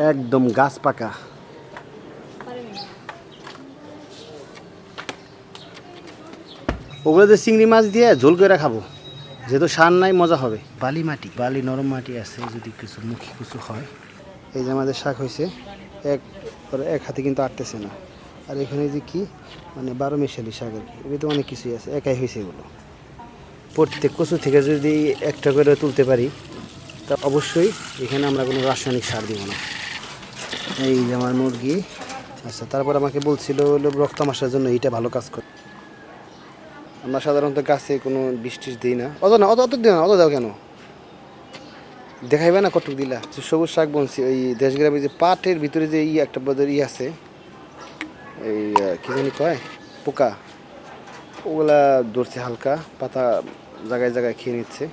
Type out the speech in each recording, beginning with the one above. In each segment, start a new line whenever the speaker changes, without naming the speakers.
একদম গাছ পাকা। ওগুলোতে চিংড়ি মাছ দিয়ে ঝোল করে খাবো, যেহেতু সার নাই মজা হবে। বালি মাটি, বালি নরম মাটি আছে, যদি কিছু মুখী কিছু হয়। এই যে আমাদের শাক হয়েছে, এক হাতে কিন্তু আটতেছে না। আর এখানে যে কি মানে 12 মিশালি শাক আর কি, এগুলো তো অনেক কিছুই আছে, একাই হয়েছে এগুলো। প্রত্যেক কচু থেকে যদি একটা করে তুলতে পারি তা অবশ্যই এখানে আমরা কোনো রাসায়নিক সার দিব না। এই যে আমার মুরগি। আচ্ছা, তারপর আমাকে বলছিল হলো রক্ত মাসার জন্য এইটা ভালো কাজ করে। আমরা সাধারণত গাছে কোনো বৃষ্টি দিই না। অত না, অত দিও না, অত দাও কেন? দেখাইবে না কটুক দিলা। সবুজ শাক বলছি, ওই দেশগ্রামে যে পাটের ভিতরে যে একটা বদের আছে, এই কি জানি কয় পোকা, ওগুলা ধরছে হালকা, পাতা জায়গায় জায়গায় খেয়ে নিচ্ছে।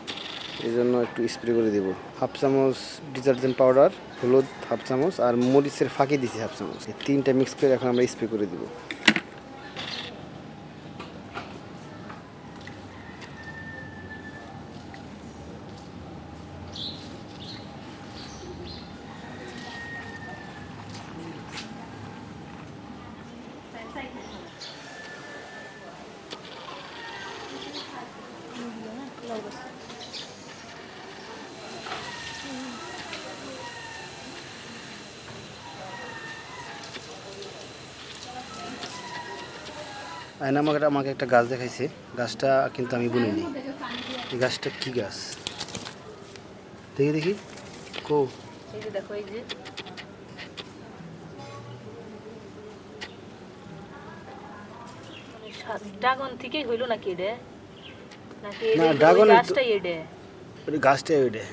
এই জন্য একটু স্প্রে করে দেবো। হাফ চামচ ডিটারজেন্ট পাউডার, হলুদ হাফ চামচ, আর মরিচের ফাঁকি দিচ্ছি হাফ চামচ। এই 3টা মিক্স করে এখন আমরা স্প্রে করে দেবো। আয়না আমাকে একটা গাছ দেখাইছে, গাছটা কিন্তু আমি বুনিনি। এই গাছটা কি গাছ দেখি দেখি কো।
এই যে দেখো, এই যে ড্রাগন থেকেই হইলো নাকি এটা? নাকি
না, ড্রাগন
গাছটাই এটা?
ওই গাছটাই ওইটা।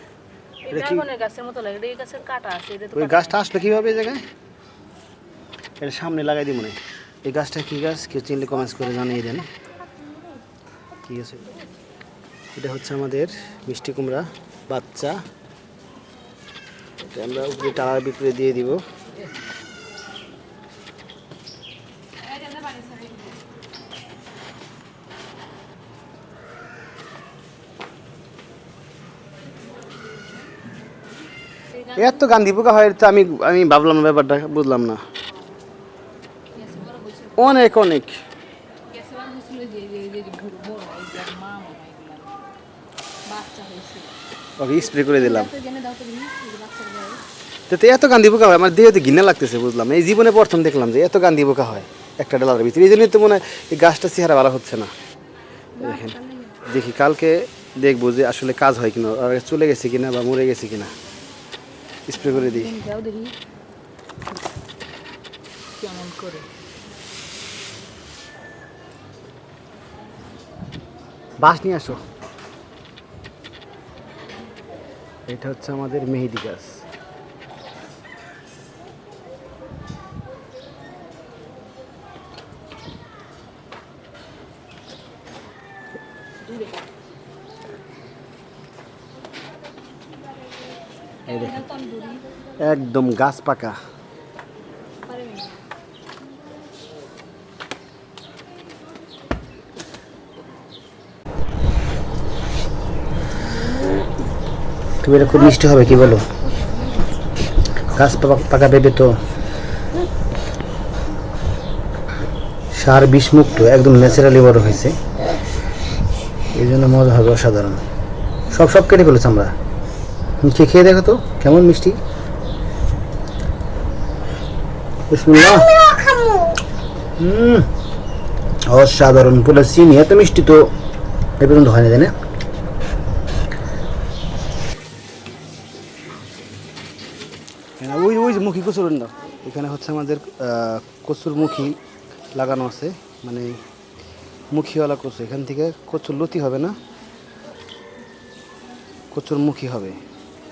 এই ড্রাগনের গাছের মতো লাগে, এই গাছের কাটা আছে। এটা তো
ওই গাছটা আসলো কীভাবে এই জায়গায়? এটা সামনে লাগাই দিই মনে হয়। এই গাছটা কী গাছ কেউ চিনলে কমেন্টস করে জানিয়ে দেন। ঠিক আছে, এটা হচ্ছে আমাদের মিষ্টি কুমড়া বাচ্চা। এটা আমরা উপরে টালার ভিতরে দিয়ে দিব। এত গান্ধী পোকা হয় তো আমি ভাবলাম না, ব্যাপারটা বুঝলাম না। অনেক অনেক ওকে স্প্রে করে দিলাম। তো এত গান্ধী পোকা হয়, আমার দেহতে ঘৃণা লাগতেছে, বুঝলাম এই জীবনে প্রথম দেখলাম যে এত গান্ধী পোকা হয় একটা ডালার ভিতরে। এই জন্যই তো মনে হয় এই গাছটা চেহারা ভালো হচ্ছে না। দেখেন, দেখি কালকে দেখবো যে আসলে কাজ হয় কিনা, আর চলে গেছে কিনা বা মরে গেছে কিনা। স্প্রে করে দিই।
কেমন করে
বাঁশ নিয়ে আসো। এটা হচ্ছে আমাদের মেহেদি গাছ। এই দেখেন, একদম গাছ পাকা। তুমি এটা খুব মিষ্টি হবে, কি বলো? গাছ পাকা পেঁপে তো সার বিষ মুক্ত, একদম ন্যাচারালি বড় হয়েছে, এই জন্য মজা হবে অসাধারণ। সব কেটে ফেলেছি আমরা। খেয়ে দেখো তো কেমন মিষ্টি। বিসমিল্লাহ। অসাধারণ, পুরো চিনি এত মিষ্টি তো এ পর্যন্ত হয়নি, তাই না? ওই যে মুখী কচুর না, এখানে হচ্ছে আমাদের কচুর মুখী লাগানো আছে, মানে মুখীওয়ালা কচু। এখান থেকে কচুর লতি হবে না, কচুর মুখী হবে।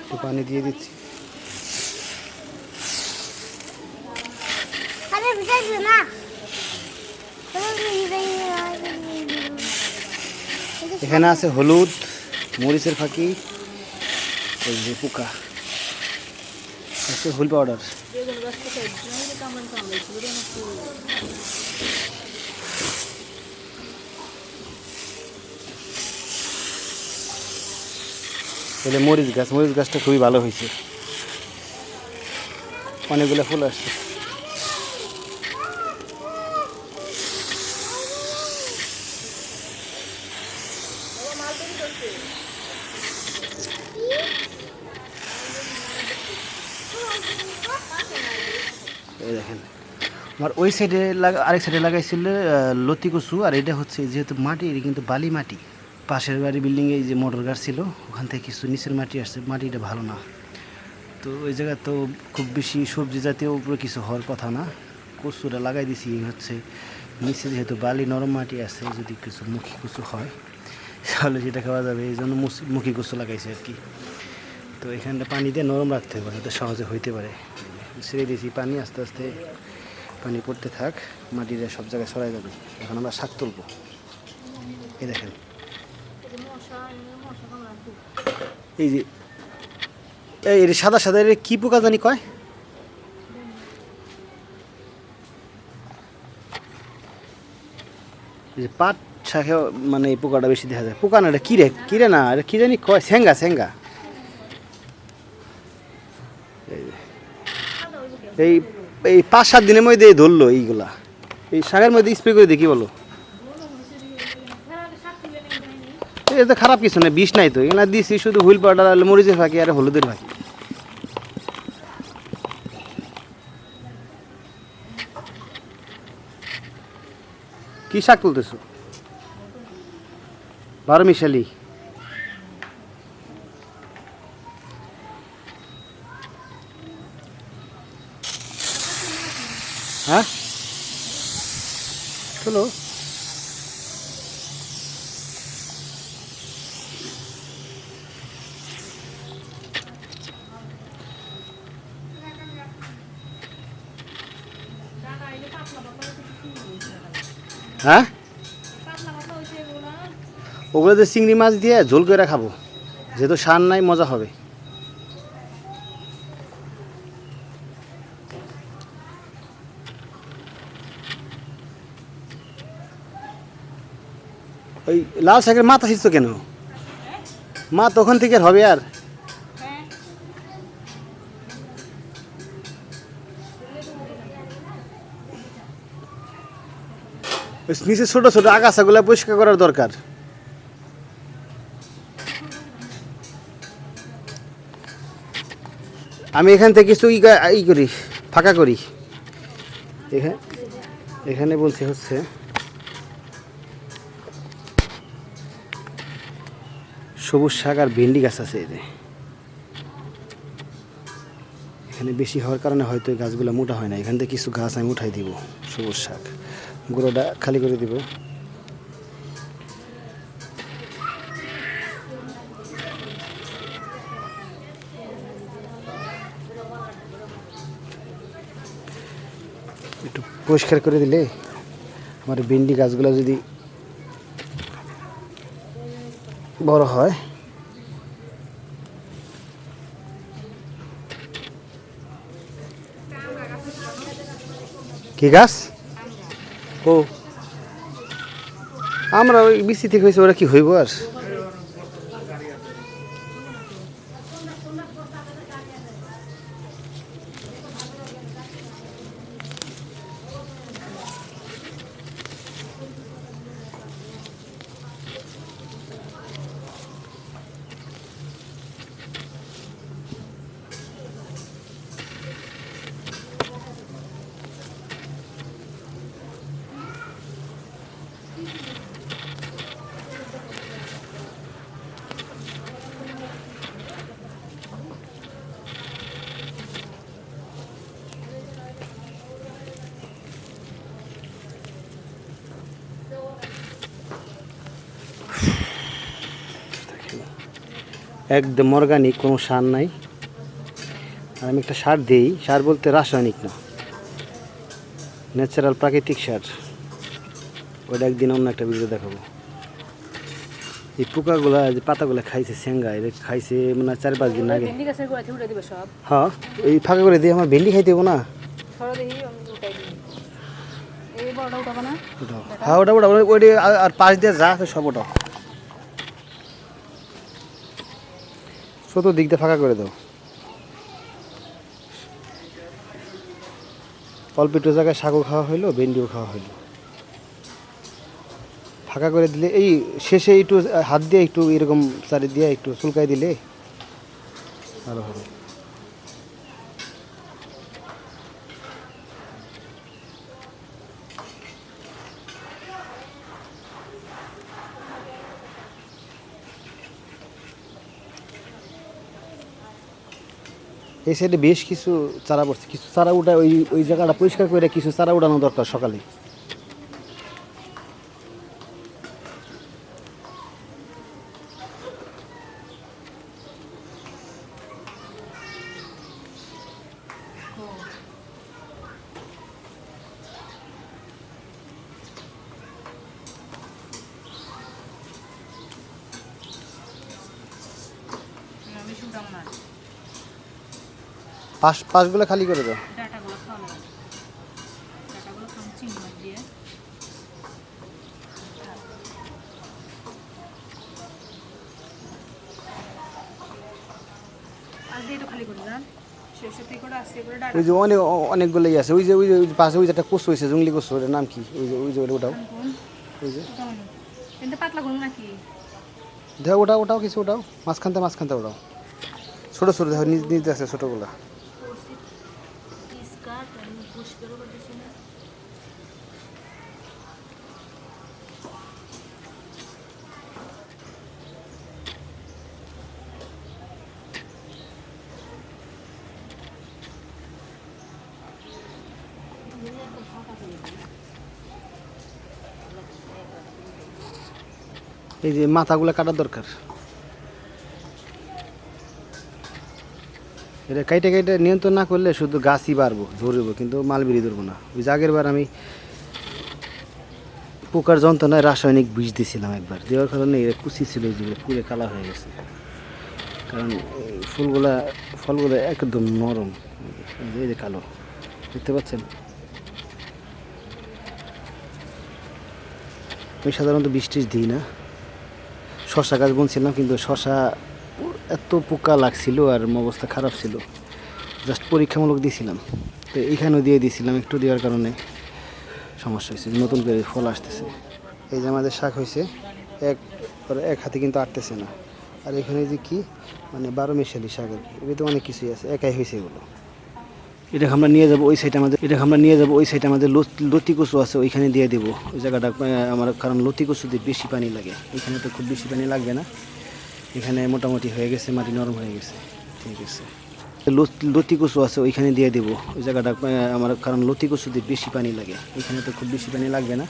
একটু পানি দিয়ে দিচ্ছি। এখানে আছে হলুদ, মরিচের ফাঁকি, এই যে পোকা, হুল পাউডার। তাহলে মরিচ গাছটা খুবই ভালো হয়েছে। অনেকগুলো ফুল আসছে। এই দেখেন আমার ওই সাইডে আরেক সাইডে লাগাইছিল লতি কচু, আর এটা হচ্ছে যেহেতু মাটি, এটা কিন্তু বালি মাটি। পাশের বাড়ি বিল্ডিংয়ে যে মোটর গাছ ছিল ওখান থেকে কিছু নিচের মাটি আসছে, মাটিটা ভালো না। তো ওই জায়গায় তো খুব বেশি সবজি জাতীয় উপরে কিছু হওয়ার কথা না। কচুটা লাগাই দিছি হচ্ছে নিচে, যেহেতু বালি নরম মাটি আছে, যদি কিছু মুখী কচু হয় তাহলে সেটা খাওয়া যাবে, এই জন্য মুখী কচু লাগাইছে আর কি। তো এখানটা পানি দিয়ে নরম রাখতে হবে যাতে সহজে হইতে পারে। ছেড়ে দিয়েছি পানি, আস্তে আস্তে পানি পড়তে থাক, মাটিটা সব জায়গায় সরাই যাবে। এখন আমরা শাক তুলবো। এই দেখেন এই যে এই সাদা সাদা কি পোকা জানি কয়, এই যে পাট শাকে মানে এই পোকাটা বেশি দেখা যায়। পোকা না, এটা কিরে না, এটা কি জানি কয়, স্যাঙ্গা। এই এই 5-7 দিনের মধ্যে ধরলো এইগুলা। এই শাকের মধ্যে স্প্রে করে দেখি বলো, এটা তো খারাপ কিছু না, বিষ নাই তো। এগুলো দিয়েছি শুধু হুইল পাউডার আর মরিচের ফাঁকি আর হলুদের ফাঁকি। কি শাক তুলতেছো? 12 মিশালি। হ্যাঁ চলো। হ্যাঁ ওগুলোতে চিংড়ি মাছ দিয়ে ঝোল করে খাবো, যেহেতু সার নাই, মজা হবে। ওই লাল শাকের মাথা ছিঁড়ছো কেন? মা তখন থেকে আর হবে আর? নিচে ছোট ছোট আগাছাগুলো পরিষ্কার করার দরকার। আমি এখান থেকে কিছু ই করি, ফাঁকা করি। এখানে বলছি হচ্ছে সবুজ শাক আর ভেন্ডি গাছ আছে। এখানে বেশি হওয়ার কারণে হয়তো এই গাছগুলো মোটা হয় না। এখান থেকে কিছু গাছ আমি উঠাই দিব, সবুজ শাক গুঁড়োটা খালি করে দিব। একটু পরিষ্কার করে দিলে আমার ভেন্ডি গাছগুলো যদি বড় হয়। কি গাছ? ও আমরা ওই বৃষ্টি থেকে হয়েছে, ওরা কি হইব আর? একদম অর্গানিক, কোনো সার নাই। আর আমি একটা সার দিই, সার বলতে রাসায়নিক না, ন্যাচারাল প্রাকৃতিক সার। ওটা একদিন অন্য একটা ভিডিও দেখাবো। এই পোকাগুলা যে পাতাগুলা খাইছে, স্যাঙ্গা এটা খাইছে মানে 4-5 দিন আগে। হ্যাঁ এই ফাঁকা করে দিয়ে আমার ভেন্ডি খাইতে হবো না। হ্যাঁ ওটা ওইটা আর পাশ দিয়ে যা আছে সব ওটা চতুর্দিক দিয়ে ফাঁকা করে দাও। অল্প একটু জায়গায় শাকও খাওয়া হইলো, ভেন্ডিও খাওয়া হইলো। ফাঁকা করে দিলে এই শেষে একটু হাত দিয়ে একটু এরকম চারি দিয়ে একটু চুলকাই দিলে ভালো হবে। এই সাইডে বেশ কিছু চারা পড়ছে, কিছু চারা উঠা ওই ওই জায়গাটা পরিষ্কার করে কিছু চারা উঠানো দরকার সকালে। পাশগুলো খালি করে দাও।
ডাটাগুলো খাওয়া লাগে, ডাটাগুলো খাওয়া চিংড়ি মাছ দিয়ে। আজ দিয়ে তো খালি করে দাও, শেষে থেকে করে আসছে করে ডাটা।
ওই যে অনেকগুলোই আছে, ওই যে পাশে ওই যে একটা কচু হয়েছে, জঙ্গলি কচু, ওটার নাম কি? ওই যে ওটাও ওই যে
কিন্তু পাতলা করুন নাকি?
দেখো ওটাও কিছু ওটাও মাঝখানতে ওটাও ছোটো ছোটো দেখো নিজ আছে ছোটোগুলা। এই যে মাথাগুলো কাটার দরকার, এটা কাইটে নিয়ন্ত্রণ না করলে শুধু গাছই বাড়বো, ধরবো, কিন্তু মাল বেরিয়ে ধরবো না। ওই যে আগের বার আমি পোকার যন্ত্রণায় রাসায়নিক বিষ দিয়েছিলাম একবার, দেওয়ার কারণে এরা কুচি ছিল যেগুলো পুরে কালা হয়ে গেছে। কারণ ফলগুলো একদম নরম, এই যে কালো দেখতে পাচ্ছেন। আমি সাধারণত বৃষ্টি দিই না। শশা গাছ বুনছিলাম, কিন্তু শশা এত পোকা লাগছিল আর অবস্থা খারাপ ছিল, জাস্ট পরীক্ষামূলক দিয়েছিলাম। তো এইখানেও দিয়ে দিয়েছিলাম, একটু দেওয়ার কারণে সমস্যা হয়েছে, নতুন করে ফল আসতেছে। এই যে আমাদের শাক হয়েছে, এক হাতে কিন্তু আটতেছে না। আর এখানে যে কি মানে 12 মিশালি শাক আর কি, এগুলো তো অনেক কিছুই আছে, একাই হয়েছে এগুলো। এটা আমরা নিয়ে যাবো ওই সাইডে, আমাদের লতি কচু আছে, ওইখানে দিয়ে দেবো ওই জায়গাটা আমার, কারণ লতি কচুতে বেশি পানি লাগে। এখানে তো খুব বেশি পানি লাগবে না, এখানে মোটামুটি হয়ে গেছে, মাটি নরম হয়ে গেছে, ঠিক আছে। লতি কচু আছে, ওইখানে দিয়ে দেবো ওই জায়গাটা আমার, কারণ লতি কচুতে বেশি পানি লাগে। এখানে তো খুব বেশি পানি লাগবে না,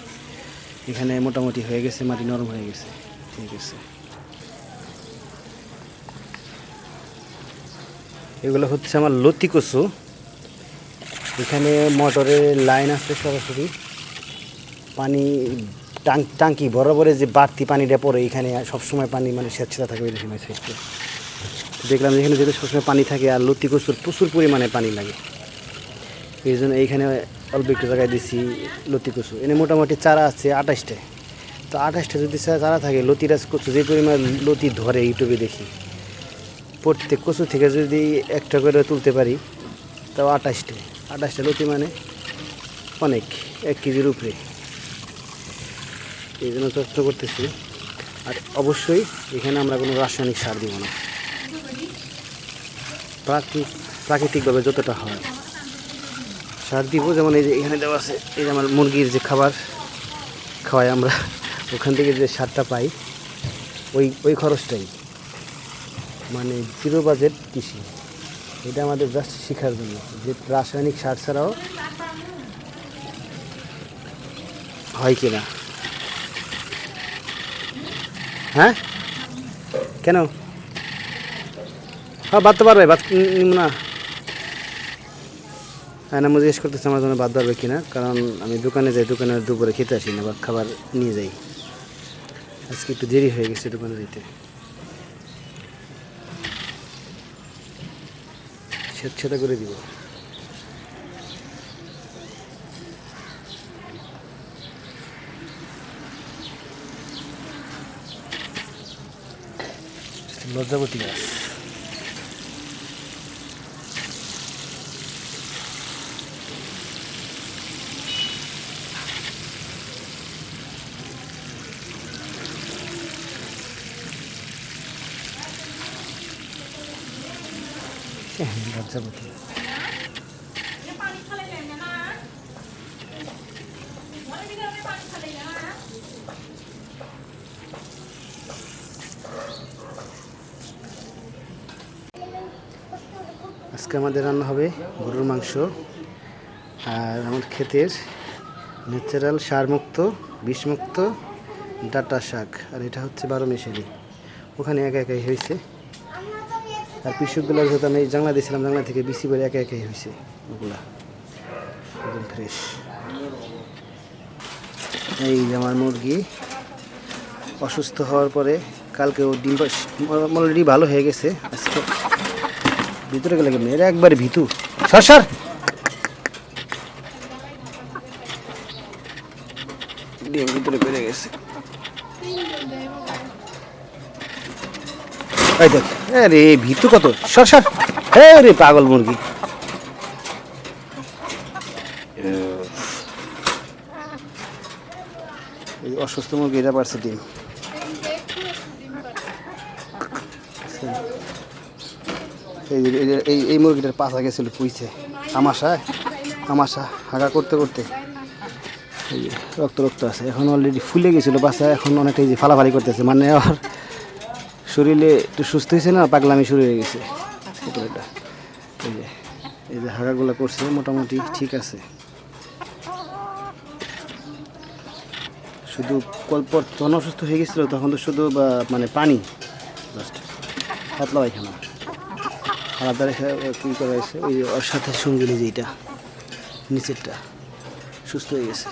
এখানে মোটামুটি হয়ে গেছে, মাটি নরম হয়ে গেছে, ঠিক আছে। এগুলো হচ্ছে আমার লতি কচু। এখানে মোটরের লাইন আছে, সরাসরি পানি টাঙ্কি বরাবরে যে বাড়তি পানিটা পড়ে, এখানে সবসময় পানি মানে স্বেচ্ছা থাকে ওই সময় সাইডে। দেখলাম এখানে যেহেতু সবসময় পানি থাকে, আর লতি কচুর প্রচুর পরিমাণে পানি লাগে, এই জন্য এইখানে অল্প একটু জায়গায় দিছি লতি কচু। এনে মোটামুটি চারা আছে 28টায়। তো 28টা যদি চারা থাকে, লতিরাজ কচু যে পরিমাণ লতি ধরে ইউটিউবে দেখি, প্রত্যেক কচু থেকে যদি একটা করে তুলতে পারি, তাও 28টা লতি মানে অনেক, 1 কেজির উপরে। এই জন্য যত্ন করতেছি। আর অবশ্যই এখানে আমরা কোনো রাসায়নিক সার দিব না, প্রাকৃতিকভাবে যতটা হয় সার দিব। যেমন এই যে এখানে দেওয়া আছে, এই যে আমার মুরগির যে খাবার খাওয়াই আমরা, ওখান থেকে যে সারটা পাই, ওই খরচটাই, মানে 0 বাজেট কৃষি। এটা আমাদের জাস্ট শেখার জন্য যে রাসায়নিক সার ছাড়াও হয় কিনা। হ্যাঁ কেন? হ্যাঁ বাঁধতে পারবে, না হ্যাঁ না, আমি জিজ্ঞেস করতেছি আমার জন্য বাদ পারবে কিনা, কারণ আমি দোকানে যাই, দোকানে দুপুরে খেতে আসি না, বা খাবার নিয়ে যাই। আজকে একটু দেরি হয়ে গেছে দোকানে যেতে, সেটা করে দিব। লজ্জাবতী গাছ, লজ্জাবতী। আজকে আমাদের রান্না হবে গরুর মাংস আর আমার ক্ষেতের ন্যাচারাল সারমুক্ত বিষমুক্ত ডাঁটা শাক, আর এটা হচ্ছে 12 মিশালি, ওখানে একা একাই হয়েছে। আর পিসুগুলোর যেহেতু আমি জানলা দিয়েছিলাম, জানলা থেকে বিসি করে একা একাই হয়েছে, ওগুলা একদম ফ্রেশ। এই যে আমার মুরগি অসুস্থ হওয়ার পরে কালকে ও ডিম অলরেডি ভালো হয়ে গেছে, আজকে ভিতরে গেলে কেমন এরা একবারে ভিতু সর ডিম ভিতরে পেরে গেছে। এই দেখ আরে ভিতু কত, সর হ্যাঁ রে পাগল মুরগি। এই অসুস্থ মুরগি এটা পারছে ডিম। এই মুরগিটার পাশা গেছিল পুইছে আমাশা হাগা করতে করতে এই রক্ত আছে, এখন অলরেডি ফুলে গেছিলো বাচ্চা, এখন অনেকটা এই যে ফালাফালি করতেছে, মানে আর শরীরে একটু সুস্থ হয়েছে না, পাগলামি শুরু হয়ে গেছে পুকুরটা। এই যে হাগাগুলো করছে মোটামুটি ঠিক আছে, শুধু পর যখন অসুস্থ হয়ে গেছিলো তখন তো শুধু মানে পানি জাস্ট পাতলা পায়খানা, আলাদা রেখে কী করা হয়েছে ওই ওর সাথে সঙ্গিলি যেটা নিচেরটা সুস্থ হয়ে গেছে।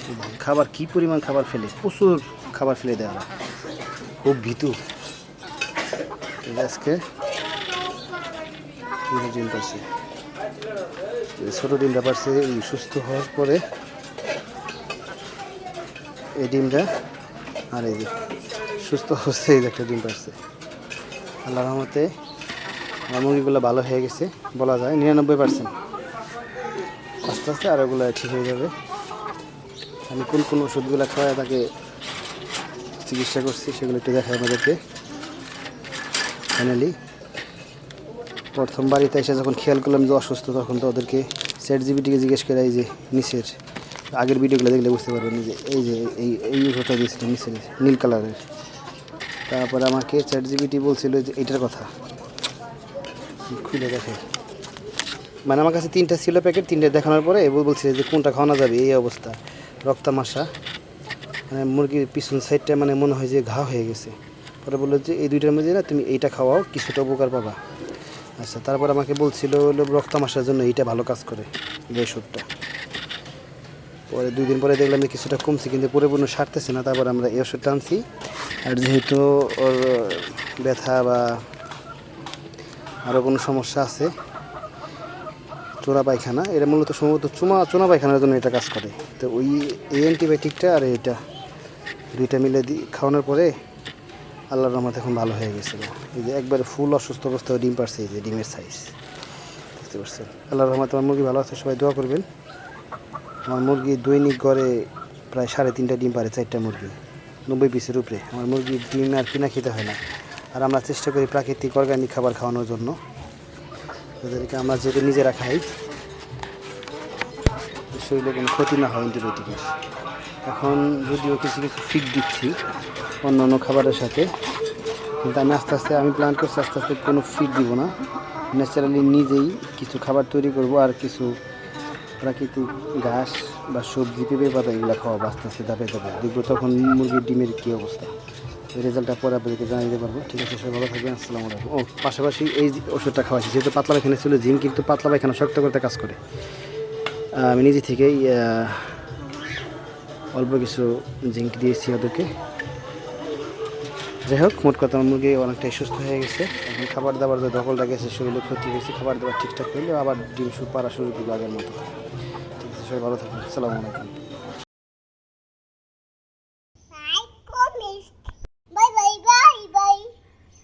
খাবার কি পরিমাণ খাবার ফেলে, প্রচুর খাবার ফেলে দেওয়া, খুব ভীতু। আজকে ডিম পারছে, ছোটো ডিমটা পারছে সুস্থ হওয়ার পরে এই ডিমটা, আর এই যে সুস্থ হচ্ছে এই যে একটা ডিম পারছে। আল্লাহর রহমতে আমার মুরগিগুলো ভালো হয়ে গেছে বলা যায় 99%। আস্তে আস্তে আর ওগুলো ঠিক হয়ে যাবে। আমি কোন কোন ওষুধগুলো খাওয়ায় তাকে চিকিৎসা করছি সেগুলো একটু দেখায় আমাদেরকে। ফাইনালি প্রথম বাড়িতে এসে যখন খেয়াল করলাম যে অসুস্থ, তখন তো ওদেরকে ChatGPTকে জিজ্ঞেস করে এই যে নিচের আগের ভিডিওগুলো দেখলে বুঝতে পারবেন যে এই ওষুধটা দিয়েছিলাম নিচের নীল কালারের। তারপরে আমাকে ChatGPT বলছিল যে এইটার কথা খুলে দেখে, মানে আমার কাছে 3টা ছিল প্যাকেট, 3টা দেখানোর পরে বলছিল যে কোনটা খাওয়ানো যাবে। এই অবস্থা রক্তামাশা, মানে মুরগির পিছন সাইডটা মানে মনে হয় যে ঘা হয়ে গেছে। পরে বললো যে এই দুইটার মধ্যে না তুমি এইটা খাওয়াও, কিছুটা উপকার পাবা। আচ্ছা, তারপর আমাকে বলছিল হলো রক্তামাশার জন্য এইটা ভালো কাজ করে এই ওষুধটা। পরে 2 দিন পরে দেখলাম যে কিছুটা কমছে, কিন্তু পরিপূর্ণ সারতেছে না। তারপর আমরা এই ওষুধটা আনছি। আর যেহেতু ওর ব্যথা বা আরও কোনো সমস্যা আছে, চোরা পায়খানা, এটা মূলত সম্ভবত চোনা পায়খানার জন্য এটা কাজ করে। তো এই অ্যান্টিবায়োটিকটা আর এইটা দুইটা মিলে খাওয়ানোর পরে আল্লাহর রহমতে এখন ভালো হয়ে গেছিলো। এই যে একবারে ফুল অসুস্থ অবস্থায় ডিম পারছে, এই যে ডিমের সাইজ বুঝতে পারছেন। আল্লাহর রহমতে আমার মুরগি ভালো আছে, সবাই দোয়া করবেন। আমার মুরগি দৈনিক গড়ে প্রায় 3.5টা ডিম পারে, 4টা মুরগি 90 পিসের উপরে। আমার মুরগির ডিম আর কিনা খেতে হয় না। আর আমরা চেষ্টা করি প্রাকৃতিক অর্গানিক খাবার খাওয়ানোর জন্য, ওদেরকে আমরা যেহেতু নিজেরা খাই, শরীরে কোনো ক্ষতি না হয় অ্যান্টিবায়োটিকের। এখন যদিও কিছু ফিড দিচ্ছি অন্য খাবারের সাথে, কিন্তু আমি আস্তে আস্তে প্ল্যান করছি আস্তে আস্তে কোনো ফিড দিব না, ন্যাচারালি নিজেই কিছু খাবার তৈরি করব আর কিছু প্রাকৃতিক ঘাস বা সবজি পেঁপে পাতা এগুলো খাওয়াবো আস্তে আস্তে ধাপে ধাপে। দেখবো তখন মুরগির ডিমের কী অবস্থা, এই রেজাল্টটা পরে আপনাদেরকে জানিয়ে দিতে পারবো। ঠিক আছে, সবাই ভালো থাকবেন, আসসালামু আলাইকুম। ও পাশাপাশি এই ওষুধটা খাওয়াচ্ছি, যেহেতু পাতলা পায়খানা ছিল, জিঙ্ক কিন্তু পাতলা পায়খানা শক্ত করতে কাজ করে। আমি নিজে থেকেই অল্প কিছু জিঙ্ক দিয়েছি ওদেরকে। যাই হোক, মোট কথা মুরগি অনেকটাই সুস্থ হয়ে গেছে। এখন খাবার দাবার যে দখলটা গেছে, শরীরে ক্ষতি হয়েছে, খাবার দাবার ঠিকঠাক করলে আবার ডিম পাড়া শুরু করবো আগের মতো। ঠিক আছে, সবাই ভালো থাকবেন, আসসালামু আলাইকুম।